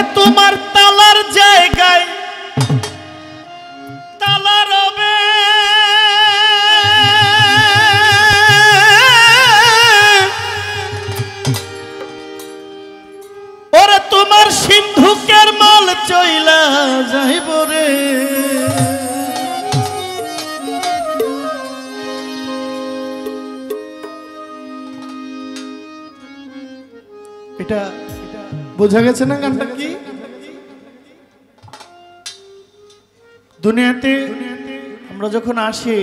ওরে তোমার তালার জায়গায় তালা রবে, ওরে তোমার সিন্ধুকের মাল চইলা যাইব রে। এটা বোঝা গেছে না গানটা কি? দুনিয়াতে আমরা যখন আসি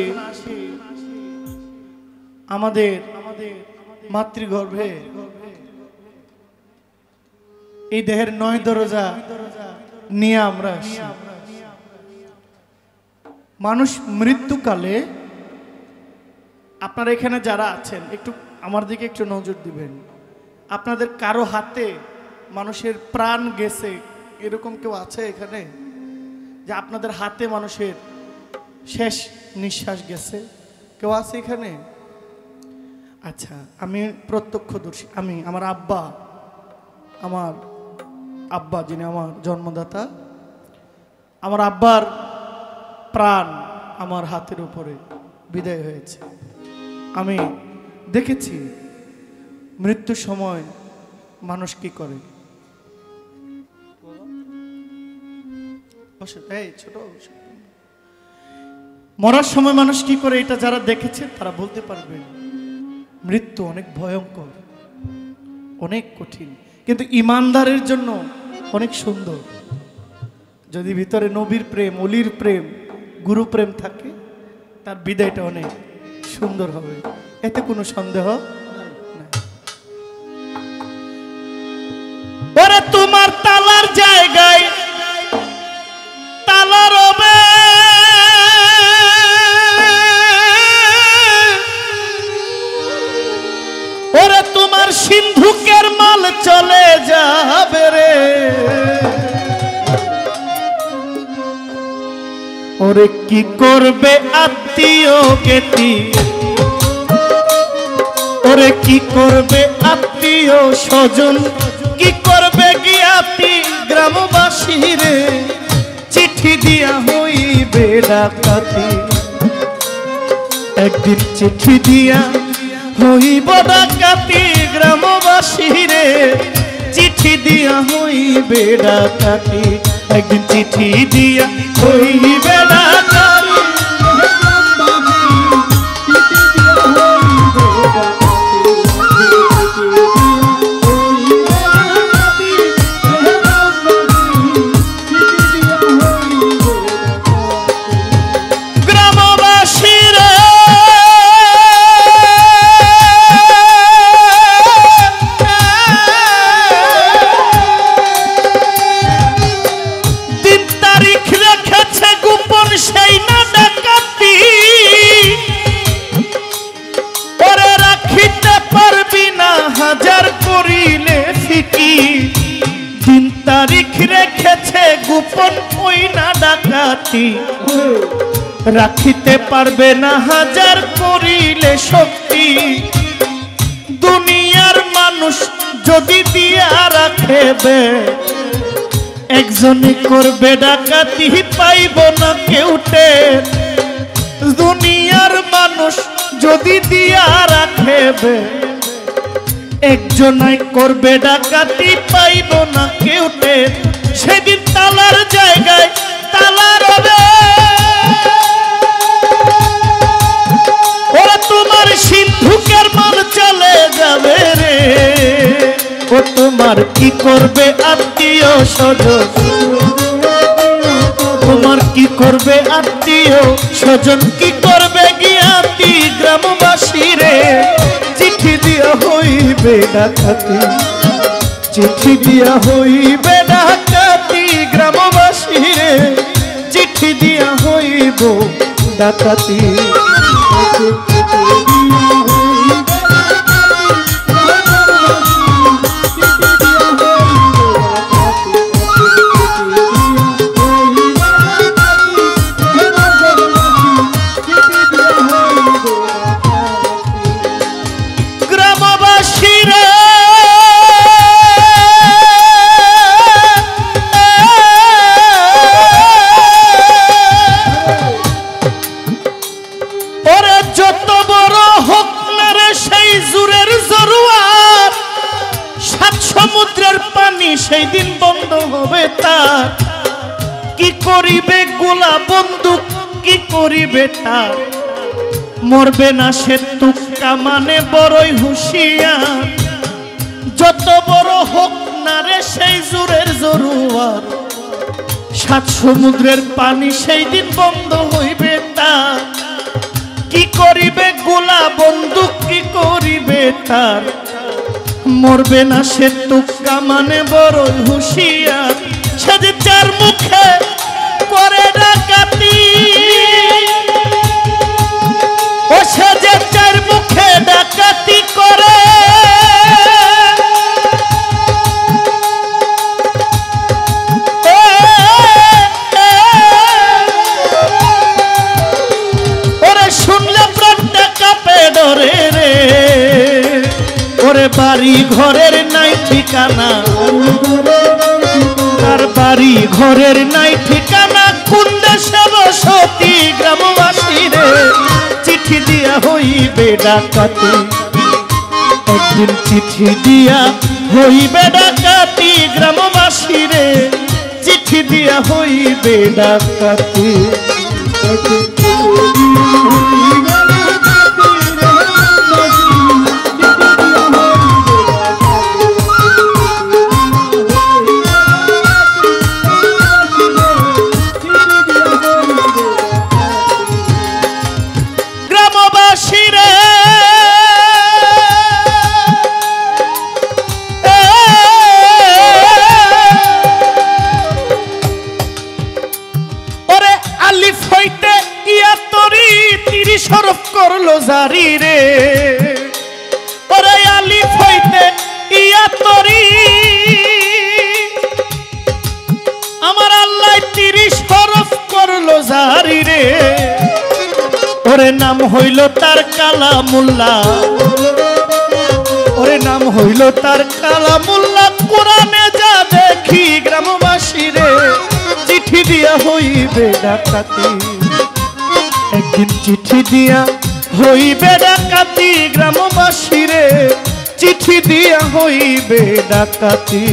আমাদের মাতৃগর্ভে এই দেহের 9 দরজা নিয়ে আমরা আসি। মানুষ মৃত্যুকালে, আপনারা এখানে যারা আছেন একটু আমার দিকে একটু নজর দিবেন, আপনাদের কারো হাতে মানুষের প্রাণ গেছে এরকম কেউ আছে এখানে? যে আপনাদের হাতে মানুষের শেষ নিঃশ্বাস গেছে, কেউ আছে এখানে? আচ্ছা, আমি প্রত্যক্ষদর্শী। আমার আব্বা যিনি আমার জন্মদাতা, আমার আব্বার প্রাণ আমার হাতের উপরে বিদায় হয়েছে। আমি দেখেছি মৃত্যুর সময় মানুষ কি করে। ছোট মরার সময় মানুষ কি করে, এটা যারা দেখেছে তারা বলতে পারবেন। মৃত্যু অনেক ভয়ঙ্কর, অনেক কঠিন, কিন্তু ইমানদারের জন্য অনেক সুন্দর। যদি ভিতরে নবীর প্রেম, অলির প্রেম, গুরু প্রেম থাকে, তার বিদায়টা অনেক সুন্দর হবে, এতে কোনো সন্দেহ নাই। ওরে তোমার তালার জায়গায় তালা রবে, ওরে তোমার সিন্ধুকের মাল চলে যাবে রে। ওরে কি করবে আত্মীয় কেতি, ওরে কি করবে আত্মীয় স্বজন, কি করবে জ্ঞাতি গ্রামবাসী রে। চিঠি দিয়া হইবে ডাকাতি, একদিন চিঠি দিয়া হইব ডাকাতি গ্রামবাসী রে। চিঠি দিয়া হইবে ডাকাতি, একদিন চিঠি দিয়া হইবে ডাকাতি। রাখিতে পারবে না হাজার করিলে শক্তি। দুনিয়ার মানুষ যদি দিয়া রাখেবে, একজনই করবে ডাকাতি, পাইব না কেউটে। দুনিয়ার মানুষ যদি দিয়া রাখেবে, একজনাই করবে ডাকাতি, পাইব না কেউটে। সেদিন তালার জায়গায় তালা রবে, ওরা তোমার সিন্ধুকের মাল চলে যাবে রে। ও তোমার কি করবে আত্মীয় স্বজন, তোমার কি করবে আত্মীয় স্বজন, কি করবে জ্ঞাতি গ্রামবাসী রে। চিঠি দিয়া হইবে ডাকাতি, চিঠি দিয়া হইবে ডাকাতি গ্রামবাসী রে। চিঠি দিয়া হইব ডাকাতি। দিন বন্ধ হবে তার। কি করিবে গোলা বন্দুক, কি করিবে তার, মরবে না সে তুক্কা মানে বড়ই হুঁশিয়ার। যত বড় হোক না রে সেই জোরের জরুয়ার, সাত সমুদ্রের পানি সেই দিন বন্ধ হইবে তার। কি করিবে গোলা বন্দুক, কি করিবে তার, মরবে না সে তুক্কা মানে বড়ই হুঁশিয়ার। সে যে চার মুখে করে ডাকাতি, ও সে যে চার মুখে ডাকাতি করে, ওরে শুনলে প্রাণটা কাঁপে ডরে রে। ওরে বাড়ি ঘরের নাই ঠিকানা, তার বাড়ি ঘরের নাই ঠিকানা, কোন দেশে বসতি গ্রামবাসী রে। চিঠি দিয়া হইবে ডাকাতি, একদিন চিঠি দিয়া হইবে ডাকাতি গ্রামবাসী রে। চিঠি দিয়া হইবে ডাকাতি। শরফ করলো জারি রে। ওরে আলিফ হইতে ইয়া তরি, আমার আল্লাহ 30 হরফ করলো জারি রে। ওরে নাম হইল তার কালামুল্লাহ, ওরে নাম হইল তার কালামুল্লাহ। কোরআনে যা দেখি গ্রামবাসী রে, চিঠি দিয়া হইবে ডাকাতি, একদিন চিঠি দিয়া হইবে ডাকাতি গ্রামবাসী রে। চিঠি দিয়া হইবে ডাকাতি।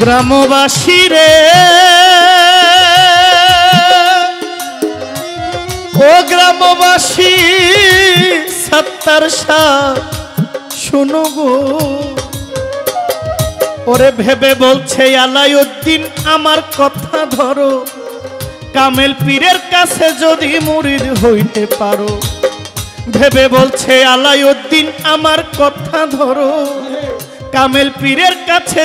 গ্রামবাসী রে, ও গ্রামবাসী সত্তর শাহ শোনো গো। ওরে ভেবে বলছে আলাউদ্দিন আমার কথা ধরো, কামেল পীরের কাছে যদি মুরিদ হইতে পারো। ভেবে বলছে আলাউদ্দিন আমার কথা ধরো, কামেল পীরের কাছে